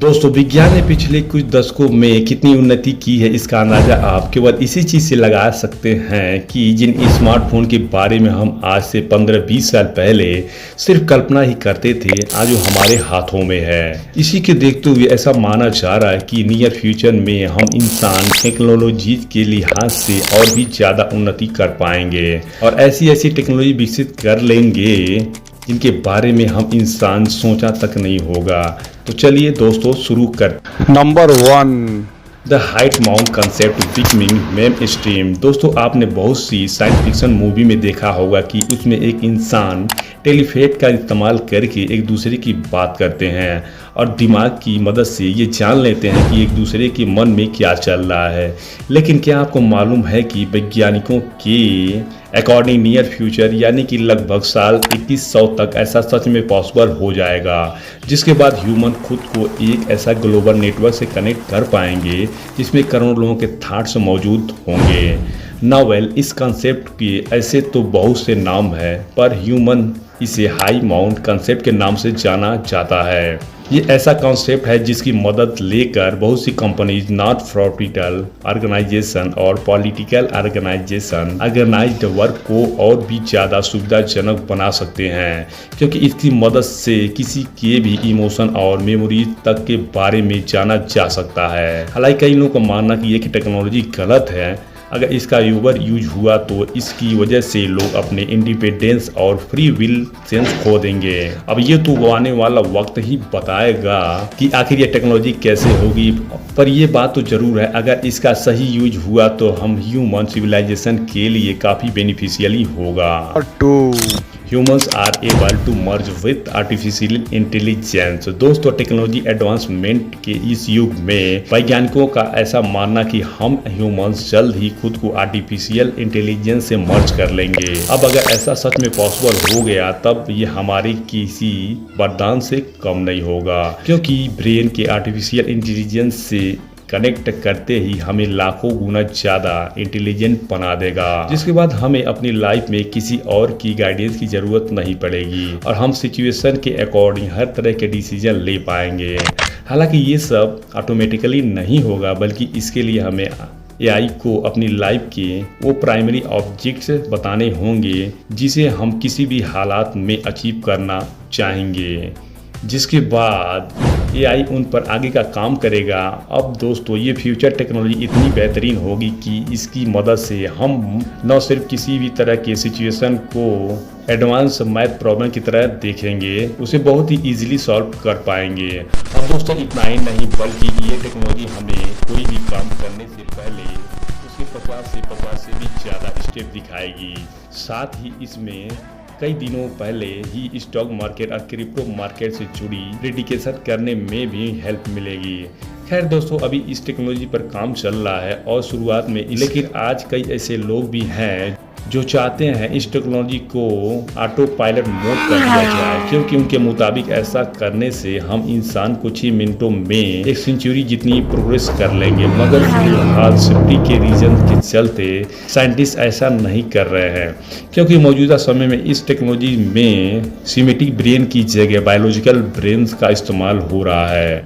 दोस्तों विज्ञान ने पिछले कुछ दशकों में कितनी उन्नति की है इसका अंदाजा आप केवल इसी चीज़ से लगा सकते हैं कि जिन स्मार्टफोन के बारे में हम आज से 15-20 साल पहले सिर्फ कल्पना ही करते थे आज वो हमारे हाथों में है। इसी के देखते हुए ऐसा माना जा रहा है कि नियर फ्यूचर में हम इंसान टेक्नोलॉजी के लिहाज से और भी ज़्यादा उन्नति कर पाएंगे और ऐसी टेक्नोलॉजी विकसित कर लेंगे जिनके बारे में हम इंसान सोचा तक नहीं होगा। तो चलिए दोस्तों शुरू कर। Number 1, the height mount concept becoming main stream. दोस्तों आपने बहुत सी साइंस फिक्शन मूवी में देखा होगा कि उसमें एक इंसान टेलीफेट का इस्तेमाल करके एक दूसरे की बात करते हैं और दिमाग की मदद से ये जान लेते हैं कि एक दूसरे के मन में क्या चल रहा है। लेकिन क्या आपको मालूम है कि वैज्ञानिकों के अकॉर्डिंग नियर फ्यूचर यानी कि लगभग साल 2100 तक ऐसा सच में पॉसिबल हो जाएगा जिसके बाद ह्यूमन खुद को एक ऐसा ग्लोबल नेटवर्क से कनेक्ट कर पाएंगे जिसमें करोड़ों लोगों के थॉट्स मौजूद होंगे। नावेल इस कंसेप्ट के ऐसे तो बहुत से नाम है पर ह्यूमन इसे हाई माउंट कंसेप्ट के नाम से जाना जाता है। ये ऐसा कॉन्सेप्ट है जिसकी मदद लेकर बहुत सी कंपनीज, नॉट प्रॉफिटेबल ऑर्गेनाइजेशन और पॉलिटिकल ऑर्गेनाइजेशन ऑर्गेनाइज्ड वर्क को और भी ज़्यादा सुविधाजनक बना सकते हैं क्योंकि इसकी मदद से किसी के भी इमोशन और मेमोरी तक के बारे में जाना जा सकता है। हालांकि कई लोगों का मानना कि ये टेक्नोलॉजी गलत है। अगर इसका ओवर यूज हुआ तो इसकी वजह से लोग अपने इंडिपेंडेंस और फ्री विल सेंस खो देंगे। अब ये तो आने वाला वक्त ही बताएगा कि आखिर ये टेक्नोलॉजी कैसे होगी, पर ये बात तो जरूर है अगर इसका सही यूज हुआ तो हम ह्यूमन सिविलाइजेशन के लिए काफ़ी बेनिफिशियली होगा। 2, humans are able to merge with artificial intelligence. दोस्तों टेक्नोलॉजी एडवांसमेंट के इस युग में वैज्ञानिकों का ऐसा मानना कि हम ह्यूमंस जल्द ही खुद को आर्टिफिशियल इंटेलिजेंस से मर्ज कर लेंगे। अब अगर ऐसा सच में पॉसिबल हो गया तब ये हमारे किसी वरदान से कम नहीं होगा क्योंकि ब्रेन के आर्टिफिशियल इंटेलिजेंस से कनेक्ट करते ही हमें लाखों गुना ज़्यादा इंटेलिजेंट बना देगा जिसके बाद हमें अपनी लाइफ में किसी और की गाइडेंस की ज़रूरत नहीं पड़ेगी और हम सिचुएशन के अकॉर्डिंग हर तरह के डिसीजन ले पाएंगे। हालांकि ये सब ऑटोमेटिकली नहीं होगा बल्कि इसके लिए हमें एआई को अपनी लाइफ के वो प्राइमरी ऑब्जेक्ट्स बताने होंगे जिसे हम किसी भी हालात में अचीव करना चाहेंगे, जिसके बाद एआई उन पर आगे का काम करेगा। अब दोस्तों ये फ्यूचर टेक्नोलॉजी इतनी बेहतरीन होगी कि इसकी मदद से हम न सिर्फ किसी भी तरह के सिचुएशन को एडवांस मैथ प्रॉब्लम की तरह देखेंगे, उसे बहुत ही इजीली सॉल्व कर पाएंगे। अब दोस्तों इतना ही नहीं बल्कि ये टेक्नोलॉजी हमें कोई भी काम करने से पहले उसके 50 से भी ज़्यादा स्टेप दिखाएगी। साथ ही इसमें कई दिनों पहले ही स्टॉक मार्केट और क्रिप्टो मार्केट से जुड़ी प्रेडिक्शन करने में भी हेल्प मिलेगी। खैर दोस्तों अभी इस टेक्नोलॉजी पर काम चल रहा है और शुरुआत में, लेकिन आज कई ऐसे लोग भी हैं जो चाहते हैं इस टेक्नोलॉजी को ऑटो पायलट मोड कर दिया जाए क्योंकि उनके मुताबिक ऐसा करने से हम इंसान कुछ ही मिनटों में एक सेंचुरी जितनी प्रोग्रेस कर लेंगे। मगर फिलहाल सेफ्टी के रीजन के चलते साइंटिस्ट ऐसा नहीं कर रहे हैं क्योंकि मौजूदा समय में इस टेक्नोलॉजी में सिमेटिक ब्रेन की जगह बायोलॉजिकल ब्रेन का इस्तेमाल हो रहा है।